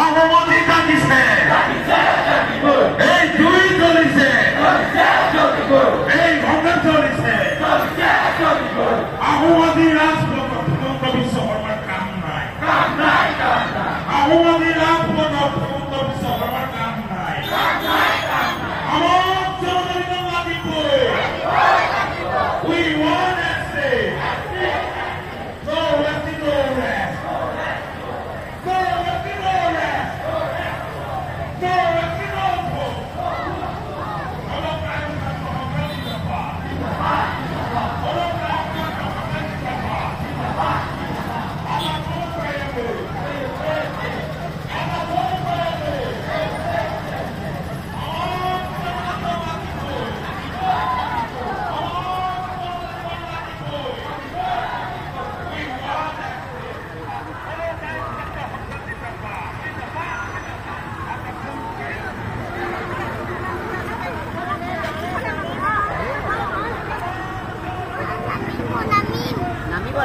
আহমদি ডাকিছে এই দুই চলিছে এই ঘটনা চলিছে আহমদি রাজপথ হিমন্ত বিশ্ব শর্মার কাম নাই আহমদি রাজপথ হিমন্ত বিশ্ব শর্মার কাম নাই আমার জনগণ লাগিবই we want to say no rest no rest no rest no rest no rest no hope Allah Ta'ala Muhammad Mustafa Allah Ta'ala Muhammad Mustafa Allah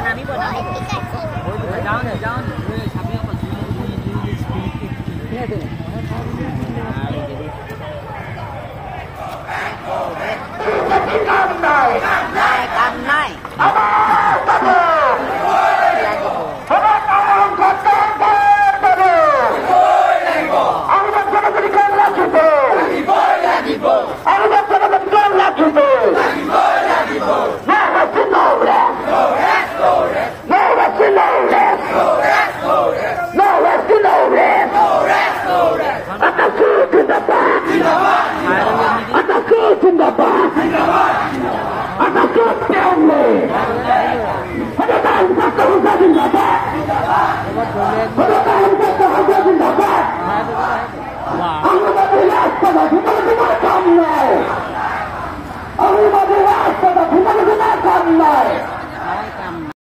Namibo. Down there. Sabi ako,